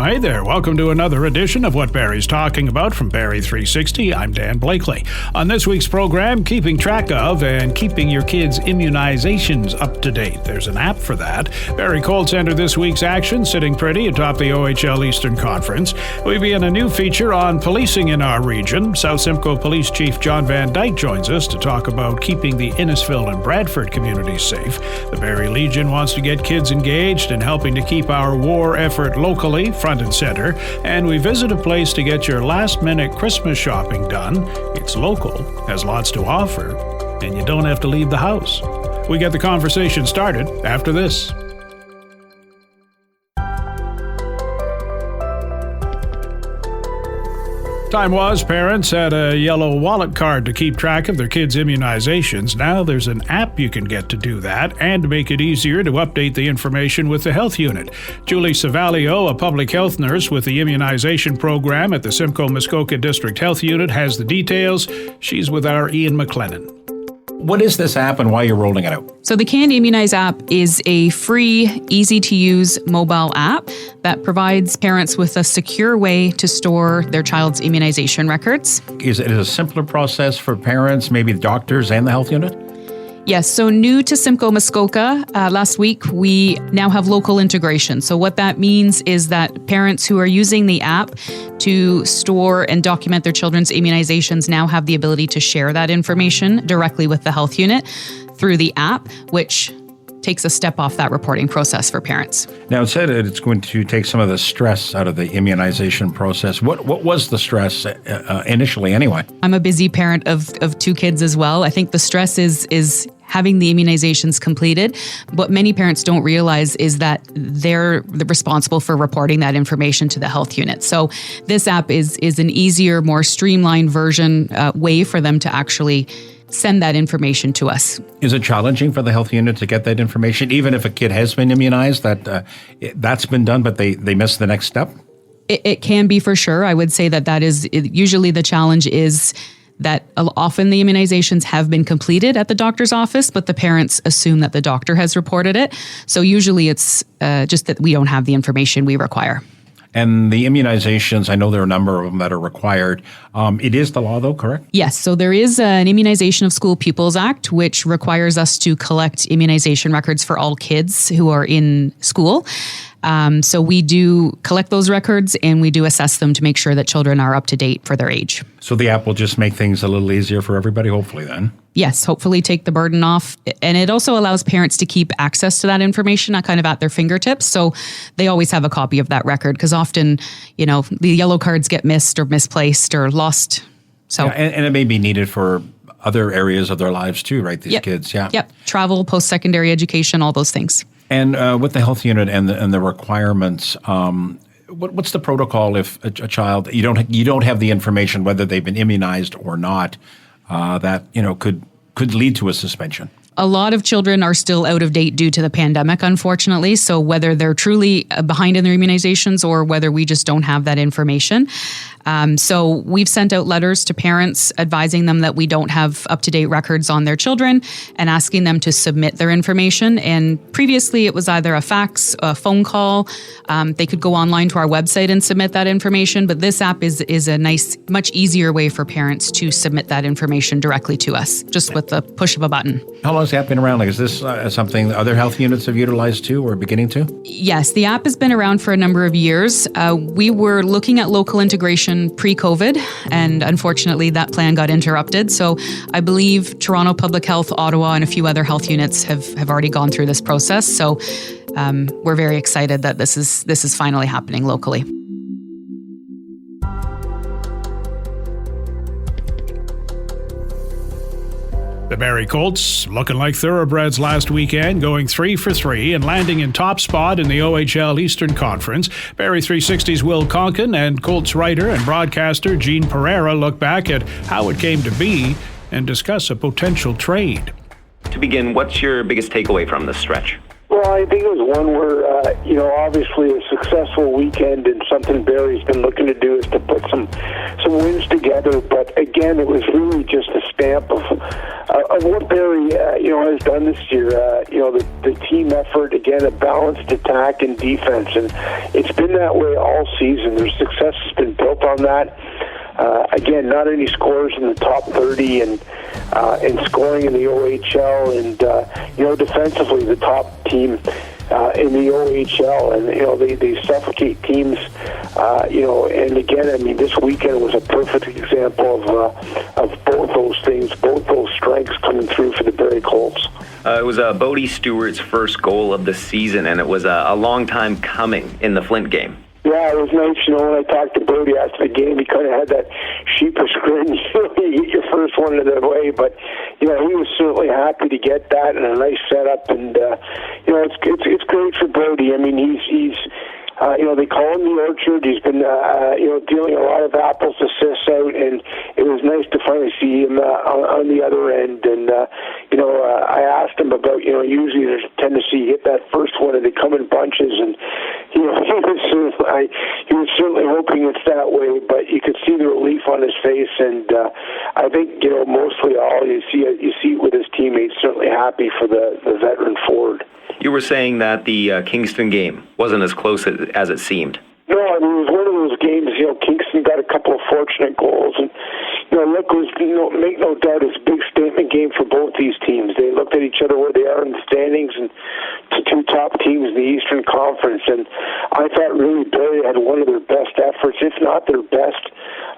Well, hey there. Welcome to another edition of What Barrie's Talking About from Barrie 360. I'm Dan Blakely. On this week's program, keeping track of and keeping your kids' immunizations up to date. There's an app for that. Barrie Colts enter this week's action, sitting pretty atop the OHL Eastern Conference. We begin a new feature on policing in our region. South Simcoe Police Chief John Van Dyke joins us to talk about keeping the Innisfil and Bradford communities safe. The Barrie Legion wants to get kids engaged in helping to keep our war effort locally front and center, and we visit a place to get your last-minute Christmas shopping done. It's local, has lots to offer, and you don't have to leave the house. We get the conversation started after this. Time was, parents had a yellow wallet card to keep track of their kids' immunizations. Now there's an app you can get to do that and make it easier to update the information with the health unit. Julie Savalio, a public health nurse with the immunization program at the Simcoe-Muskoka District Health Unit, has the details. She's with our Ian McLennan. What is this app and why you're rolling it out? So the Can Immunize app is a free, easy-to-use mobile app that provides parents with a secure way to store their child's immunization records. Is it a simpler process for parents, maybe doctors and the health unit? Yes, so new to Simcoe-Muskoka, last week we now have local integration. So what that means is that parents who are using the app to store and document their children's immunizations now have the ability to share that information directly with the health unit through the app, which takes a step off that reporting process for parents. Now, it said it's going to take some of the stress out of the immunization process. What was the stress initially anyway? I'm a busy parent of two kids as well. I think the stress is having the immunizations completed. What many parents don't realize is that they're responsible for reporting that information to the health unit. So this app is an easier, more streamlined version way for them to actually send that information to us. Is it challenging for the health unit to get that information, even if a kid has been immunized, that's been done, but they miss the next step? It can be for sure. I would say that is usually the challenge is that often the immunizations have been completed at the doctor's office, but the parents assume that the doctor has reported it. So usually it's just that we don't have the information we require. And the immunizations, I know there are a number of them that are required. It is the law, though, correct? Yes. So there is an Immunization of School Pupils Act, which requires us to collect immunization records for all kids who are in school. So we do collect those records and we do assess them to make sure that children are up to date for their age. So the app will just make things a little easier for everybody, hopefully, then? Yes, hopefully take the burden off. And it also allows parents to keep access to that information kind of at their fingertips. So they always have a copy of that record because often, the yellow cards get missed or misplaced or lost. So yeah, and it may be needed for other areas of their lives too, right? These kids, yeah. Yep, travel, post-secondary education, all those things. And with the health unit and the requirements, what's the protocol if a child, you don't have the information whether they've been immunized or not, that could lead to a suspension? A lot of children are still out of date due to the pandemic, unfortunately. So whether they're truly behind in their immunizations or whether we just don't have that information. So we've sent out letters to parents advising them that we don't have up-to-date records on their children and asking them to submit their information. And previously it was either a fax, a phone call. They could go online to our website and submit that information. But this app is a nice, much easier way for parents to submit that information directly to us, just with the push of a button. How long has the app been around? Is this something other health units have utilized too or beginning to? Yes, the app has been around for a number of years. We were looking at local integration pre-COVID, and unfortunately that plan got interrupted. So I believe Toronto Public Health, Ottawa, and a few other health units have already gone through this process. So we're very excited that this is finally happening locally. The Barrie Colts looking like thoroughbreds last weekend, going 3 for 3 and landing in top spot in the OHL Eastern Conference. Barrie 360's Will Conkin and Colts writer and broadcaster Gene Pereira look back at how it came to be and discuss a potential trade. To begin, what's your biggest takeaway from this stretch? Well, I think it was one where, obviously a successful weekend, and something Barrie's been looking to do is to put some wins together. But again, it was really just a stamp of of what Barrie, has done this year. The team effort, again, a balanced attack and defense, and it's been that way all season. Their success has been built on that. Again, not any scorers in the top 30 and scoring in the OHL, and defensively the top team in the OHL, and they suffocate teams. And again, I mean, this weekend was a perfect example of both those things, both those strengths coming through for the Barrie Colts. It was Bodie Stewart's first goal of the season, and it was a long time coming in the Flint game. Yeah, it was nice. When I talked to Bodie after the game, he kind of had that sheepish grin. You get your first one in the way, but he was certainly happy to get that and a nice setup. And it's great for Bodie. I mean, he's they call him the Orchard. He's been dealing a lot of apples to suss out, and it was nice to finally see him on the other end. And I asked him about usually there's a tendency to hit that first one and they come in bunches, and he was certainly hoping it's that way, but you could see the relief on his face, and I think mostly all you see with his teammates, certainly happy for the veteran forward. You were saying that the Kingston game wasn't as close as it seemed. No, I mean, it was one of those games, Kingston got a couple of fortunate goals, and, look, it was, make no doubt, it's a big statement game for both these teams. They looked at each other where they are in the standings, and to two top teams in the Eastern Conference, and I thought really Barrie had one of their best efforts, if not their best,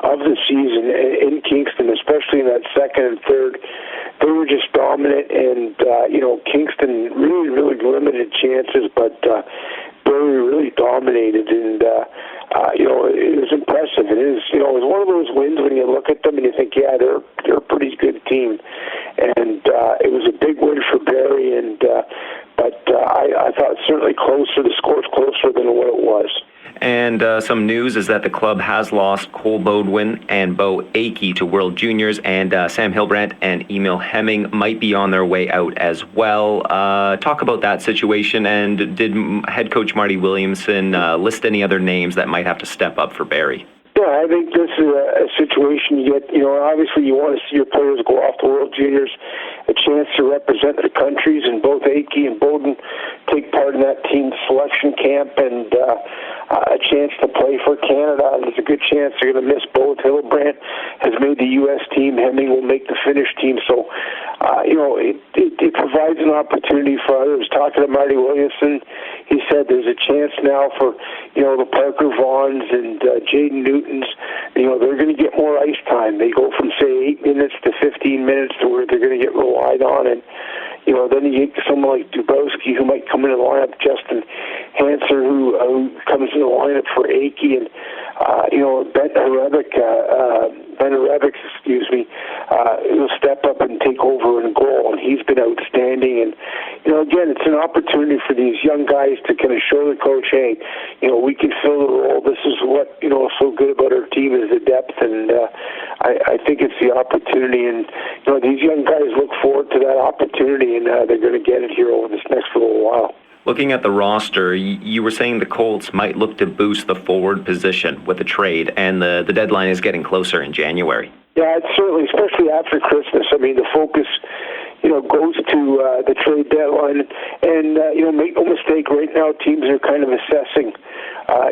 of the season in Kingston, especially in that second and third. They were just dominant, and, Kingston really, really limited chances, but Barrie really dominated, and, it was impressive. It is, it was one of those wins when you look at them and you think, yeah, they're a pretty good team. And it was a big win for Barrie, and but I thought certainly closer. The score's closer than what it was. And some news is that the club has lost Cole Bodwin and Bo Akey to World Juniors, and Sam Hilbrandt and Emil Hemming might be on their way out as well. Talk about that situation, and did head coach Marty Williamson list any other names that might have to step up for Barrie? Yeah, I think this is a situation you get, obviously you want to see your players go off to World Juniors, a chance to represent their countries, and both Akey and Bowden take part in that team selection camp, and a chance to play for Canada. There's a good chance they're going to miss both. Hillebrandt has made the U.S. team. Hemming will make the Finnish team. So, it provides an opportunity for others. Talking to Marty Williamson, he said there's a chance now for, the Parker Vaughns and Jaden Newtons. They're going to get more ice time. They go from, say, 8 minutes to 15 minutes to where they're going to get relied on. And, then you get someone like Dubowski who might come into the lineup, Justin Hanser, who comes in the lineup for Akey, and, Ben Rebic, will step up and take over in goal, and he's been outstanding. And, again, it's an opportunity for these young guys to kind of show the coach, hey, we can fill the role. This is what, is so good about our team is the depth, and I think it's the opportunity. And, these young guys look forward to that opportunity, and they're going to get it here over this next little while. Looking at the roster, you were saying the Colts might look to boost the forward position with a trade, and the deadline is getting closer in January. Yeah, it's certainly, especially after Christmas. I mean, the focus, goes to the trade deadline. And, make no mistake, right now teams are kind of assessing.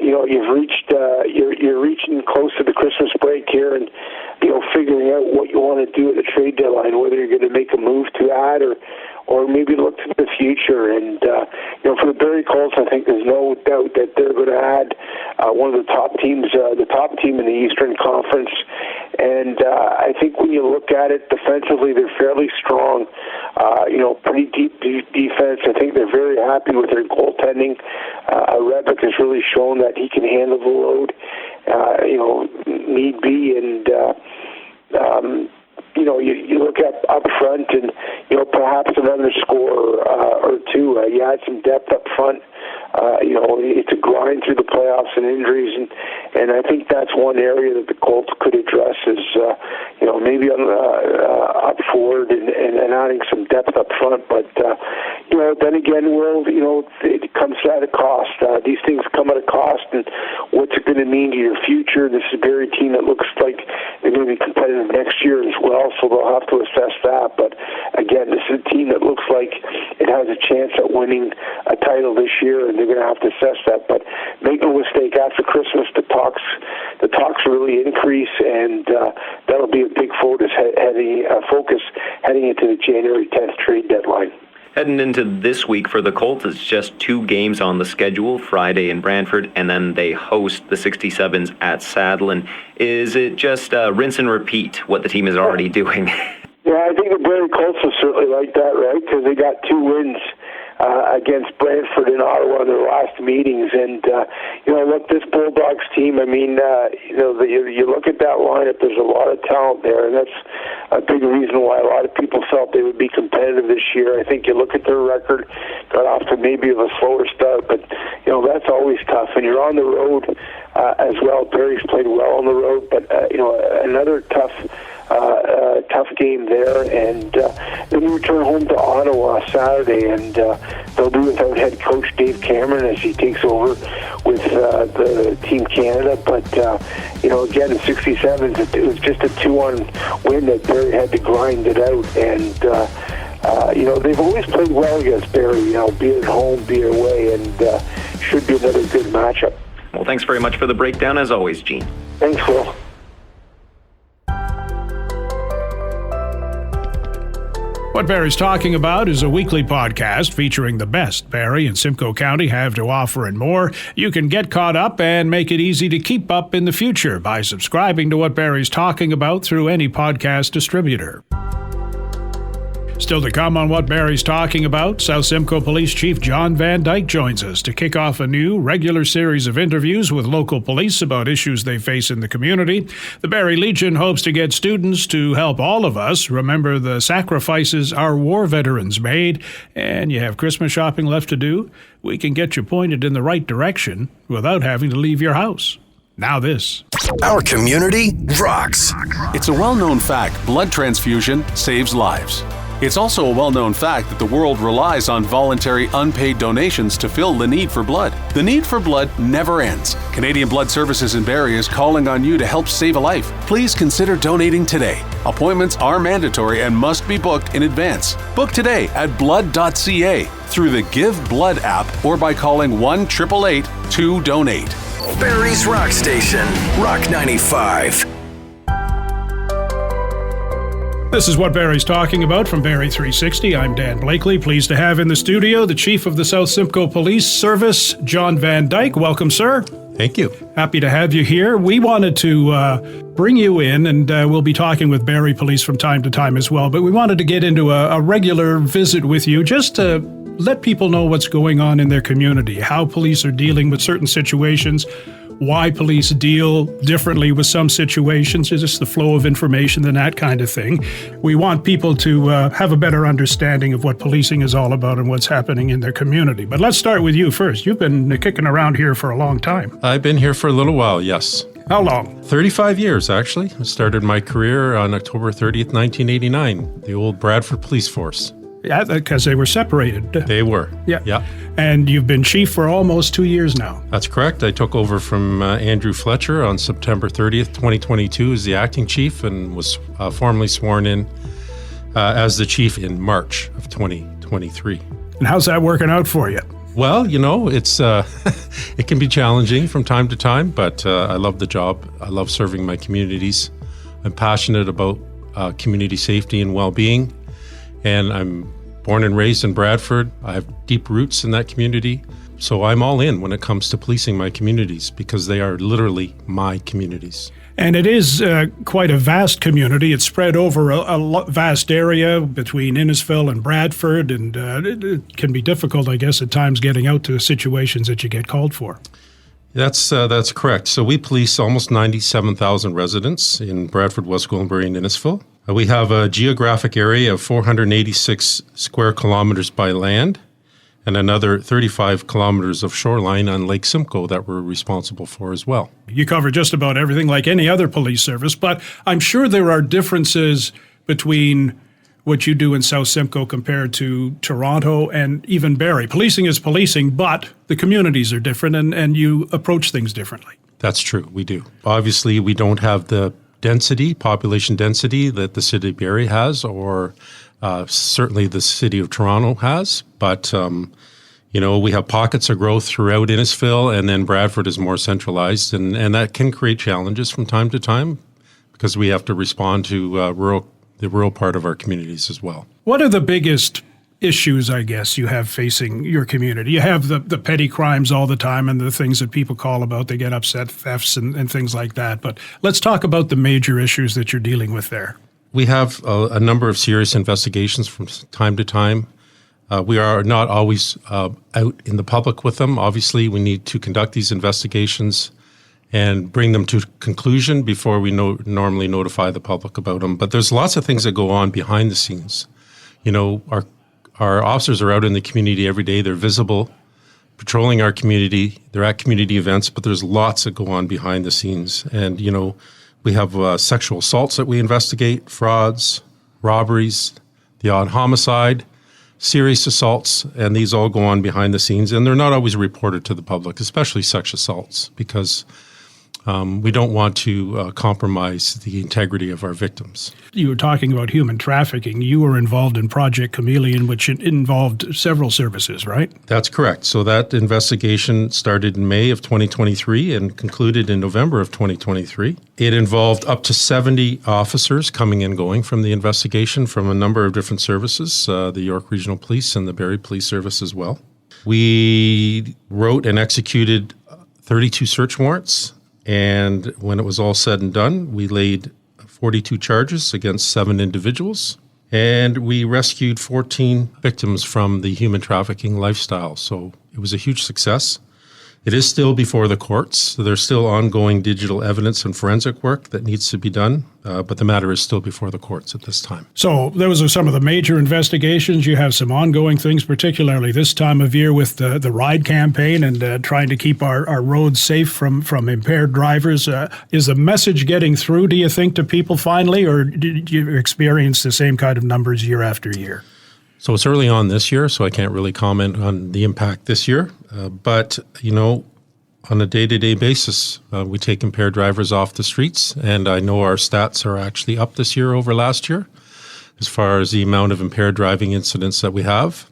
You've reached, you're reaching close to the Christmas break here, and, figuring out what you want to do at the trade deadline, whether you're going to make a move to add or maybe look to the future. And, for the Barrie Colts, I think there's no doubt that they're going to add one of the top teams, the top team in the Eastern Conference. And I think when you look at it defensively, they're fairly strong. Pretty deep defense. I think they're very happy with their goaltending. Rebic has really shown that he can handle the load, need be, and you look up front, and perhaps another score or two. You had some depth up front. It's a grind through the playoffs and injuries, and I think that's one area that the Colts could address is maybe up forward and adding some depth up front. But then again, it comes at a cost. These things come at a cost, and what's it going to mean to your future? This is a Barrie team that looks like they're going to be competitive next year as well, so they'll have to assess that. But again, this is a team that looks like it has a chance at winning a title this year, and they're going to have to assess that. But make no mistake, after Christmas, the talks really increase, and that'll be a big focus heading into the January 10th trade deadline. Heading into this week for the Colts, it's just 2 games on the schedule, Friday in Brantford, and then they host the 67s at Sadlin. Is it just rinse and repeat what the team is already doing? Yeah, I think the Barrie Colts will certainly like that, right? Because they got 2 wins against Brantford and Ottawa in their last meetings. And, look, this Bulldogs team, I mean, you look at that lineup, there's a lot of talent there, and that's a big reason why a lot of people felt they would be competitive this year. I think you look at their record, got off to maybe a slower start, but, that's always tough. And you're on the road as well. Barrie's played well on the road, but, another tough game there, and then we return home to Ottawa Saturday, and they'll be without head coach Dave Cameron as he takes over with the Team Canada. But again, in 67, it was just a 2-1 win that Barrie had to grind it out, and they've always played well against Barrie, be it at home, be it away, and should be another good matchup. Well, thanks very much for the breakdown, as always, Gene. Thanks, Phil. What Barrie's Talking About is a weekly podcast featuring the best Barrie and Simcoe County have to offer and more. You can get caught up and make it easy to keep up in the future by subscribing to What Barrie's Talking About through any podcast distributor. Still to come on What Barrie's Talking About, South Simcoe Police Chief John Van Dyke joins us to kick off a new regular series of interviews with local police about issues they face in the community. The Barrie Legion hopes to get students to help all of us remember the sacrifices our war veterans made. And you have Christmas shopping left to do? We can get you pointed in the right direction without having to leave your house. Now this. Our community rocks. It's a well-known fact blood transfusion saves lives. It's also a well-known fact that the world relies on voluntary unpaid donations to fill the need for blood. The need for blood never ends. Canadian Blood Services in Barrie is calling on you to help save a life. Please consider donating today. Appointments are mandatory and must be booked in advance. Book today at blood.ca through the Give Blood app or by calling 1-888-2-DONATE. Barrie's Rock Station, Rock 95. This is What Barrie's Talking About from Barrie 360. I'm Dan Blakely. Pleased to have in the studio the Chief of the South Simcoe Police Service, John Van Dyke. Welcome, sir. Thank you. Happy to have you here. We wanted to bring you in, and we'll be talking with Barrie Police from time to time as well, but we wanted to get into a regular visit with you just to let people know what's going on in their community, how police are dealing with certain situations, why police deal differently with some situations, just the flow of information and that kind of thing. We want people to have a better understanding of what policing is all about and what's happening in their community. But let's start with you first. You've been kicking around here for a long time. I've been here for a little while, yes. How long? 35 years, actually. I started my career on October 30th, 1989, the old Bradford Police Force. Yeah, because they were separated. They were. Yeah. And you've been chief for almost 2 years now. That's correct. I took over from Andrew Fletcher on September 30th, 2022 as the acting chief and was formally sworn in as the chief in March of 2023. And how's that working out for you? Well, it's it can be challenging from time to time, but I love the job. I love serving my communities. I'm passionate about community safety and well-being. And I'm born and raised in Bradford. I have deep roots in that community. So I'm all in when it comes to policing my communities because they are literally my communities. And it is quite a vast community. It's spread over a vast area between Innisfil and Bradford, and it can be difficult, I guess, at times getting out to situations that you get called for. That's correct. So we police almost 97,000 residents in Bradford, West Gwillimbury, and Innisfil. We have a geographic area of 486 square kilometers by land and another 35 kilometers of shoreline on Lake Simcoe that we're responsible for as well. You cover just about everything like any other police service, but I'm sure there are differences between what you do in South Simcoe compared to Toronto and even Barrie. Policing is policing, but the communities are different and you approach things differently. That's true, we do. Obviously, we don't have the population density that the city of Barrie has or Certainly the city of Toronto has, but we have pockets of growth throughout Innisfil, and then Bradford is more centralized, and that can create challenges from time to time because we have to respond to the rural part of our communities as well. What are the biggest issues, I guess, you have facing your community? You have the petty crimes all the time and the things that people call about. They get upset, thefts and things like that. But let's talk about the major issues that you're dealing with there. We have a number of serious investigations from time to time. We are not always out in the public with them. Obviously, we need to conduct these investigations and bring them to conclusion before we normally notify the public about them. But there's lots of things that go on behind the scenes. Our officers are out in the community every day. They're visible, patrolling our community. They're at community events, but there's lots that go on behind the scenes. And, we have sexual assaults that we investigate, frauds, robberies, the odd homicide, serious assaults, and these all go on behind the scenes. And they're not always reported to the public, especially sex assaults, because we don't want to compromise the integrity of our victims. You were talking about human trafficking. You were involved in Project Chameleon, which involved several services, right? That's correct. So that investigation started in May of 2023 and concluded in November of 2023. It involved up to 70 officers coming and going from the investigation from a number of different services, the York Regional Police and the Barrie Police Service as well. We wrote and executed 32 search warrants. And when it was all said and done, we laid 42 charges against 7 individuals, and we rescued 14 victims from the human trafficking lifestyle. So it was a huge success. It is still before the courts. So there's still ongoing digital evidence and forensic work that needs to be done, but the matter is still before the courts at this time. So those are some of the major investigations. You have some ongoing things, particularly this time of year with the RIDE campaign and trying to keep our roads safe from impaired drivers. Is the message getting through, do you think, to people finally, or did you experience the same kind of numbers year after year? So it's early on this year, so I can't really comment on the impact this year. But, on a day-to-day basis, we take impaired drivers off the streets, and I know our stats are actually up this year over last year as far as the amount of impaired driving incidents that we have.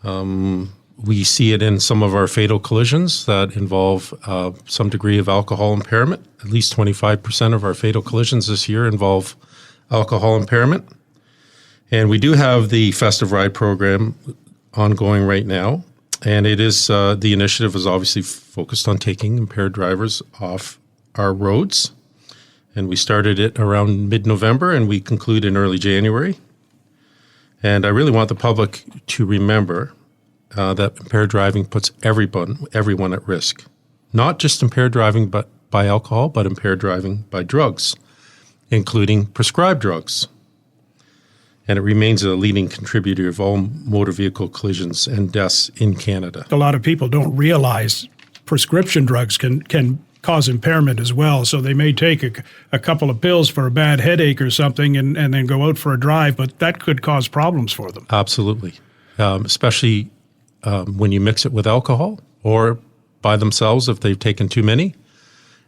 We see it in some of our fatal collisions that involve some degree of alcohol impairment. At least 25% of our fatal collisions this year involve alcohol impairment. And we do have the Festive Ride program ongoing right now. And it is, the initiative is obviously focused on taking impaired drivers off our roads. And we started it around mid-November and we conclude in early January. And I really want the public to remember that impaired driving puts everyone at risk. Not just impaired driving by alcohol, but impaired driving by drugs, including prescribed drugs. And it remains a leading contributor of all motor vehicle collisions and deaths in Canada. A lot of people don't realize prescription drugs can cause impairment as well. So they may take a couple of pills for a bad headache or something and then go out for a drive, but that could cause problems for them. Absolutely, especially when you mix it with alcohol or by themselves if they've taken too many.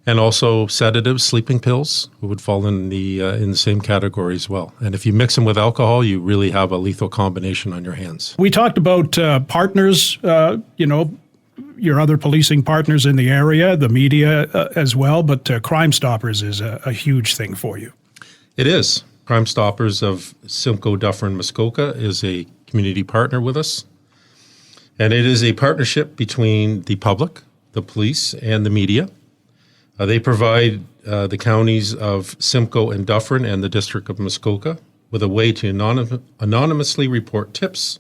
And also sedatives, sleeping pills would fall in the same category as well. And if you mix them with alcohol, you really have a lethal combination on your hands. We talked about partners, your other policing partners in the area, the media as well, but Crime Stoppers is a huge thing for you. It is. Crime Stoppers of Simcoe, Dufferin, Muskoka is a community partner with us. And it is a partnership between the public, the police, and the media. They provide the counties of Simcoe and Dufferin and the District of Muskoka with a way to anonymously report tips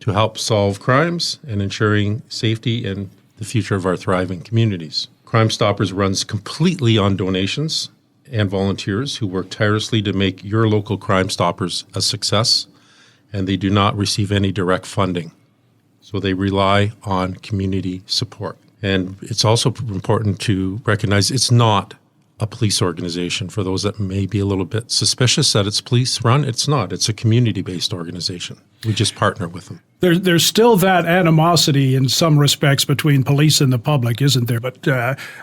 to help solve crimes and ensuring safety and the future of our thriving communities. Crime Stoppers runs completely on donations and volunteers who work tirelessly to make your local Crime Stoppers a success, and they do not receive any direct funding. So they rely on community support. And it's also important to recognize it's not a police organization. For those that may be a little bit suspicious that it's police run, it's not. It's a community-based organization. We just partner with them. There's still that animosity in some respects between police and the public, isn't there? But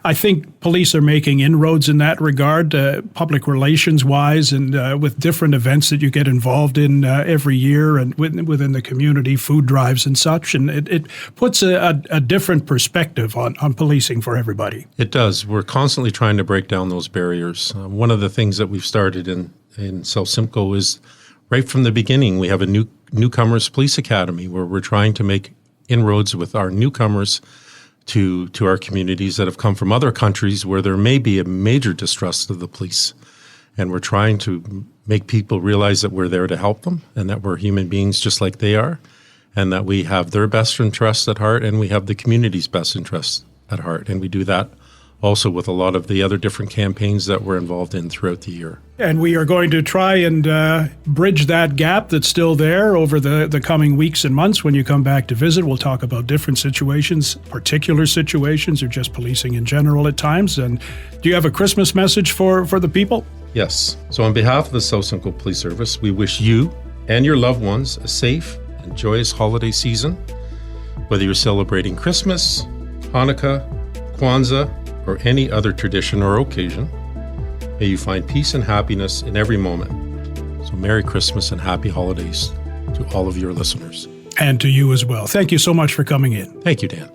I think police are making inroads in that regard, public relations-wise, and with different events that you get involved in every year and within the community, food drives and such. And it puts a different perspective on policing for everybody. It does. We're constantly trying to break down those barriers. One of the things that we've started in South Simcoe is right from the beginning, we have a newcomers police academy where we're trying to make inroads with our newcomers to our communities that have come from other countries where there may be a major distrust of the police. And we're trying to make people realize that we're there to help them and that we're human beings just like they are, and that we have their best interests at heart and we have the community's best interests at heart. And we do that also with a lot of the other different campaigns that we're involved in throughout the year. And we are going to try and bridge that gap that's still there over the coming weeks and months when you come back to visit. We'll talk about different situations, particular situations, or just policing in general at times. And do you have a Christmas message for the people? Yes. So on behalf of the South Simcoe Police Service, we wish you and your loved ones a safe and joyous holiday season. Whether you're celebrating Christmas, Hanukkah, Kwanzaa, or any other tradition or occasion, may you find peace and happiness in every moment. So Merry Christmas and Happy Holidays to all of your listeners. And to you as well. Thank you so much for coming in. Thank you, Dan.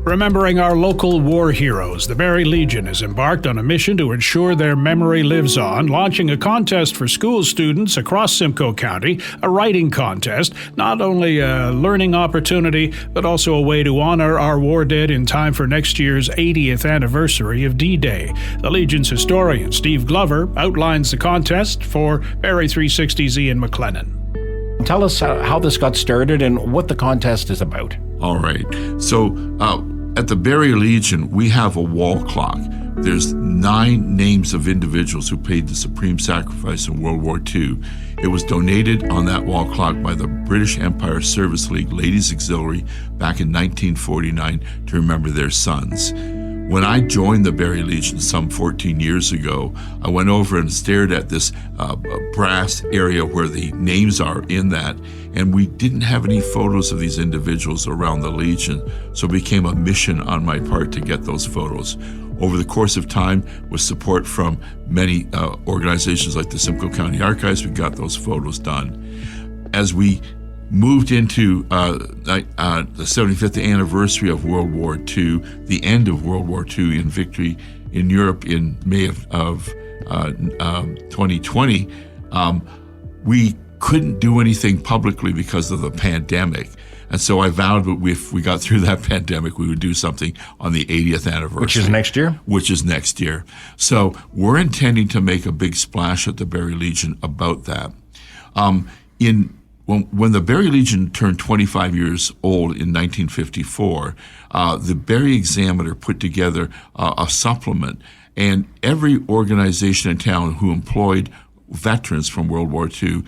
Remembering our local war heroes, the Barrie Legion has embarked on a mission to ensure their memory lives on, launching a contest for school students across Simcoe County, a writing contest, not only a learning opportunity, but also a way to honor our war dead in time for next year's 80th anniversary of D-Day. The Legion's historian, Steve Glover, outlines the contest for Barrie 360's Ian McLennan. Tell us how this got started and what the contest is about. All right. So at the Barrie Legion, we have a wall clock. There's 9 names of individuals who paid the supreme sacrifice in World War II. It was donated on that wall clock by the British Empire Service League Ladies Auxiliary back in 1949 to remember their sons. When I joined the Barrie Legion some 14 years ago, I went over and stared at this brass area where the names are in that, and we didn't have any photos of these individuals around the Legion, so it became a mission on my part to get those photos. Over the course of time, with support from many organizations like the Simcoe County Archives, we got those photos done. As we moved into the 75th anniversary of World War II, the end of World War II in victory in Europe in May of 2020, we couldn't do anything publicly because of the pandemic. And so I vowed that if we got through that pandemic, we would do something on the 80th anniversary. Which is next year? Which is next year. So we're intending to make a big splash at the Barrie Legion about that. When the Barrie Legion turned 25 years old in 1954, the Barrie Examiner put together a supplement, and every organization in town who employed veterans from World War II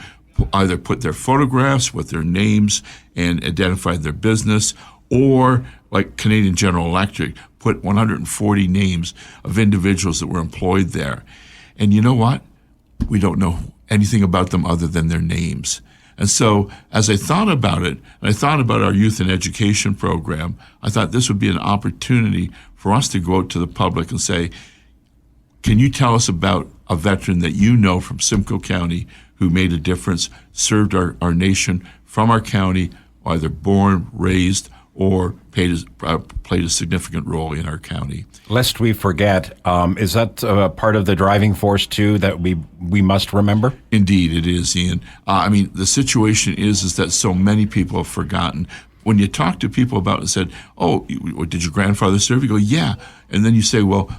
either put their photographs with their names and identified their business, or like Canadian General Electric, put 140 names of individuals that were employed there. And you know what? We don't know anything about them other than their names. And so as I thought about it, and I thought about our youth and education program, I thought this would be an opportunity for us to go out to the public and say, can you tell us about a veteran that you know from Simcoe County who made a difference, served our nation from our county, either born, raised, or played a significant role in our county? Lest we forget, is that part of the driving force, too, that we must remember? Indeed, it is, Ian. The situation is that so many people have forgotten. When you talk to people about it and said, oh, did your grandfather serve? You go, yeah. And then you say, well,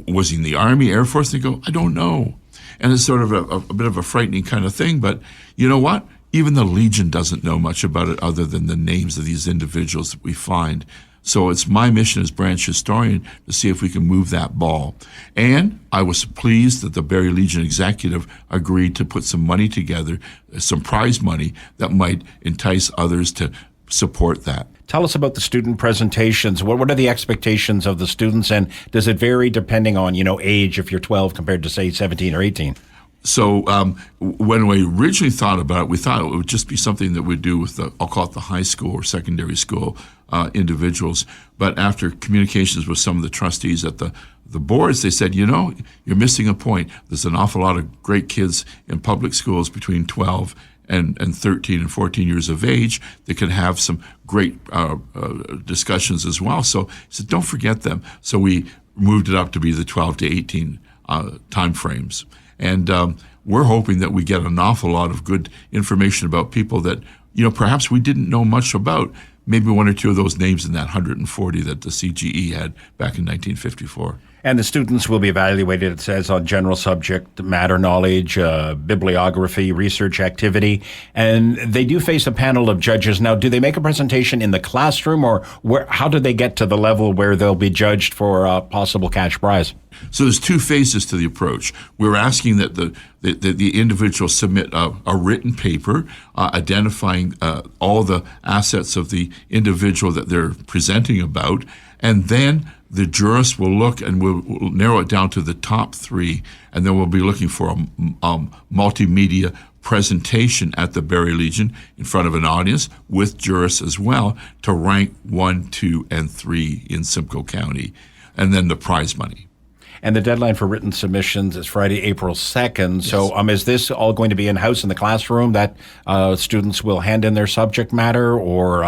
was he in the Army, Air Force? They go, I don't know. And it's sort of a bit of a frightening kind of thing. But you know what? Even the Legion doesn't know much about it other than the names of these individuals that we find. So it's my mission as branch historian to see if we can move that ball. And I was pleased that the Barrie Legion executive agreed to put some money together, some prize money that might entice others to support that. Tell us about the student presentations. What are the expectations of the students, and does it vary depending on, age, if you're 12 compared to, say, 17 or 18? So when we originally thought about it, we thought it would just be something that we'd do with I'll call it the high school or secondary school individuals. But after communications with some of the trustees at the boards, they said, you're missing a point. There's an awful lot of great kids in public schools between 12 and 13 and 14 years of age that can have some great discussions as well. So he said, don't forget them. So we moved it up to be the 12 to 18 time frames. And we're hoping that we get an awful lot of good information about people that, perhaps we didn't know much about. Maybe one or two of those names in that 140 that the CGE had back in 1954. And the students will be evaluated, it says, on general subject matter knowledge, bibliography, research activity. And they do face a panel of judges. Now, do they make a presentation in the classroom, or how do they get to the level where they'll be judged for a possible cash prize? So there's two phases to the approach. We're asking that the individual submit a written paper identifying all the assets of the individual that they're presenting about, and then the jurist will look and we'll narrow it down to the top three, and then we'll be looking for a multimedia presentation at the Barrie Legion in front of an audience with jurists as well to rank 1, 2, and 3 in Simcoe County, and then the prize money. And the deadline for written submissions is Friday, April 2nd. Yes. So is this all going to be in-house in the classroom that students will hand in their subject matter, or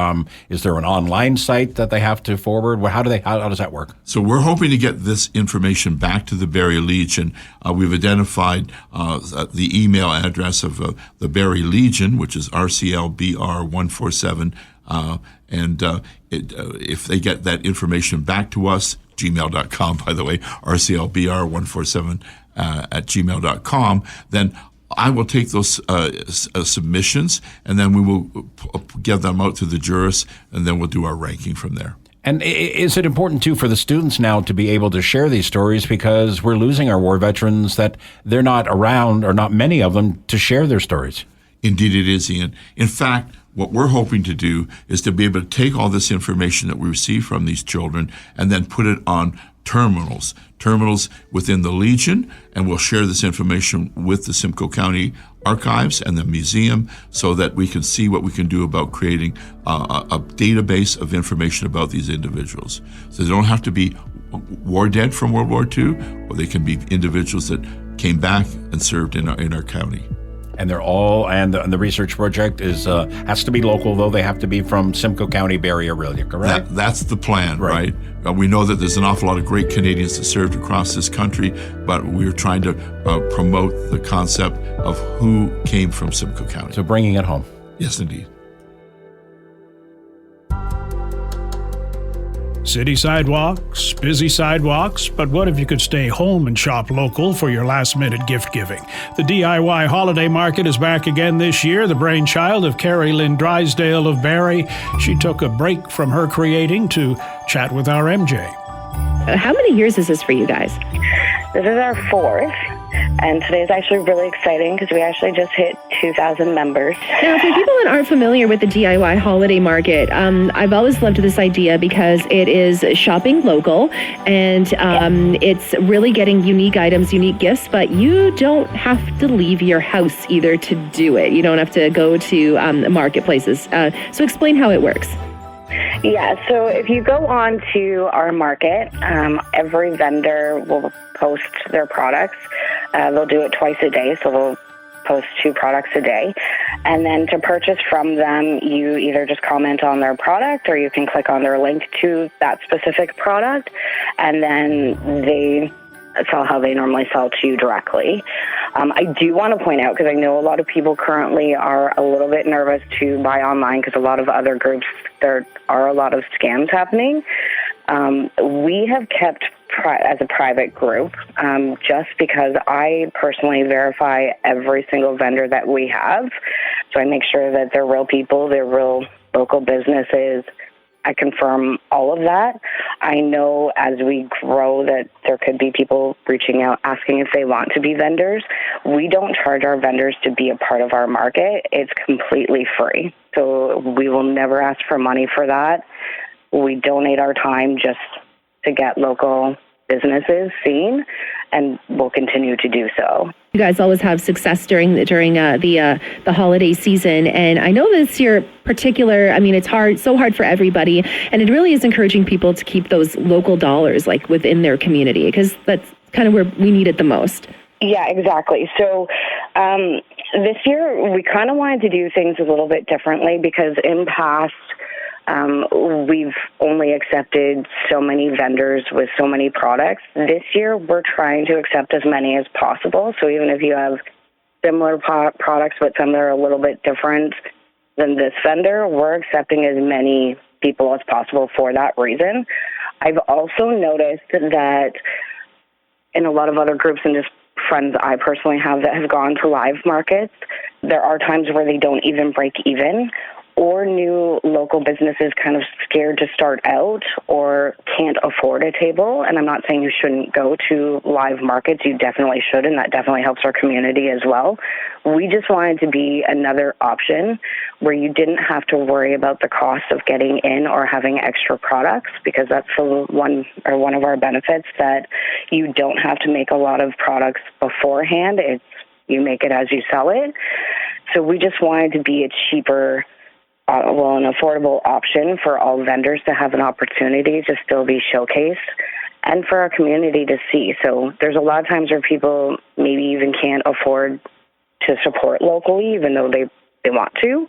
is there an online site that they have to forward? How does that work? So we're hoping to get this information back to the Barrie Legion. We've identified the email address of the Barrie Legion, which is RCLBR147. If they get that information back to us, gmail.com, by the way, RCLBR147 at gmail.com, then I will take those submissions, and then we will get them out to the jurists, and then we'll do our ranking from there. And is it important, too, for the students now to be able to share these stories, because we're losing our war veterans, that they're not around, or not many of them, to share their stories? Indeed it is, Ian. In fact, what we're hoping to do is to be able to take all this information that we receive from these children and then put it on terminals within the Legion, and we'll share this information with the Simcoe County Archives and the museum so that we can see what we can do about creating a database of information about these individuals. So they don't have to be war dead from World War II, or they can be individuals that came back and served in our county. And they're all, and the research project has to be local, though. They have to be from Simcoe County, Barrie, Aurelia, correct? That's the plan, right? We know that there's an awful lot of great Canadians that served across this country, but we're trying to promote the concept of who came from Simcoe County. So bringing it home. Yes, indeed. City sidewalks, busy sidewalks, but what if you could stay home and shop local for your last-minute gift giving? The DIY Holiday Market is back again this year, the brainchild of Carrie Lynn Drysdale of Barrie. She took a break from her creating to chat with our MJ. How many years is this for you guys? This is our 4th, and today is actually really exciting because we actually just hit 2,000 members. Now, for people that aren't familiar with the DIY Holiday Market, I've always loved this idea because it is shopping local, and it's really getting unique items, unique gifts, but you don't have to leave your house either to do it. You don't have to go to marketplaces. So explain how it works. Yeah, so if you go on to our market, every vendor will post their products. They'll do it twice a day, so they'll post 2 products a day. And then to purchase from them, you either just comment on their product or you can click on their link to that specific product, and then they sell how they normally sell to you directly. I do want to point out, because I know a lot of people currently are a little bit nervous to buy online because a lot of other groups, there are a lot of scams happening. We have kept as a private group just because I personally verify every single vendor that we have. So I make sure that they're real people, they're real local businesses. I confirm all of that. I know as we grow that there could be people reaching out asking if they want to be vendors. We don't charge our vendors to be a part of our market. It's completely free. So we will never ask for money for that. We donate our time just to get local businesses seen, and we'll continue to do so. You guys always have success during the holiday season, and I know this year particular. I mean, it's so hard for everybody, and it really is encouraging people to keep those local dollars like within their community, because that's kind of where we need it the most. Yeah, exactly. So this year we kind of wanted to do things a little bit differently, because in past we've only accepted so many vendors with so many products. This year, we're trying to accept as many as possible. So even if you have similar products, but some that are a little bit different than this vendor, we're accepting as many people as possible for that reason. I've also noticed that in a lot of other groups and just friends I personally have that have gone to live markets, there are times where they don't even break even, or new local businesses kind of scared to start out or can't afford a table. And I'm not saying you shouldn't go to live markets. You definitely should, and that definitely helps our community as well. We just wanted to be another option where you didn't have to worry about the cost of getting in or having extra products, because that's one of our benefits, that you don't have to make a lot of products beforehand. You make it as you sell it. So we just wanted to be a cheaper, an affordable option for all vendors to have an opportunity to still be showcased, and for our community to see. So there's a lot of times where people maybe even can't afford to support locally, even though they want to.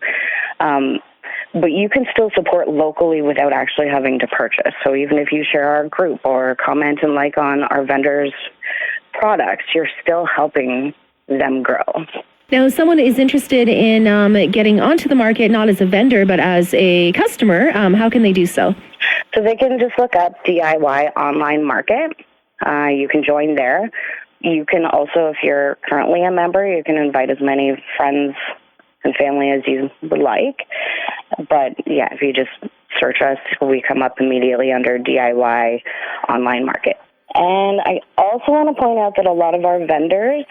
But you can still support locally without actually having to purchase. So even if you share our group or comment and like on our vendors' products, you're still helping them grow. Now, if someone is interested in getting onto the market, not as a vendor, but as a customer, how can they do so? So they can just look up DIY Online Market. You can join there. You can also, if you're currently a member, you can invite as many friends and family as you would like. But yeah, if you just search us, we come up immediately under DIY Online Market. And I also want to point out that a lot of our vendors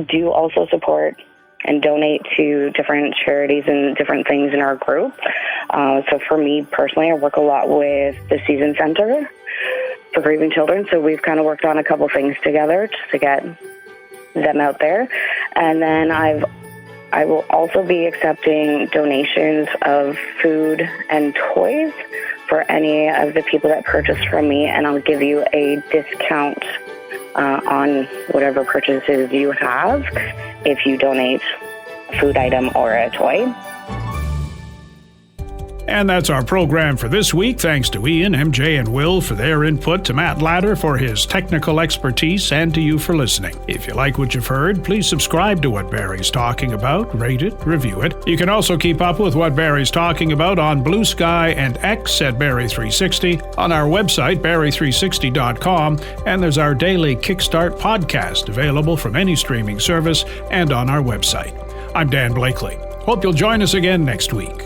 do also support and donate to different charities and different things in our group. So for me personally, I work a lot with the Season Center for Grieving Children. So we've kind of worked on a couple things together just to get them out there. And then I will also be accepting donations of food and toys for any of the people that purchase from me, and I'll give you a discount on whatever purchases you have if you donate a food item or a toy. And that's our program for this week. Thanks to Ian, MJ, and Will for their input, to Matt Ladder for his technical expertise, and to you for listening. If you like what you've heard, please subscribe to What Barrie's Talking About, rate it, review it. You can also keep up with What Barrie's Talking About on Blue Sky and X at Barrie360, on our website, Barrie360.com, and there's our daily Kickstart podcast available from any streaming service and on our website. I'm Dan Blakely. Hope you'll join us again next week.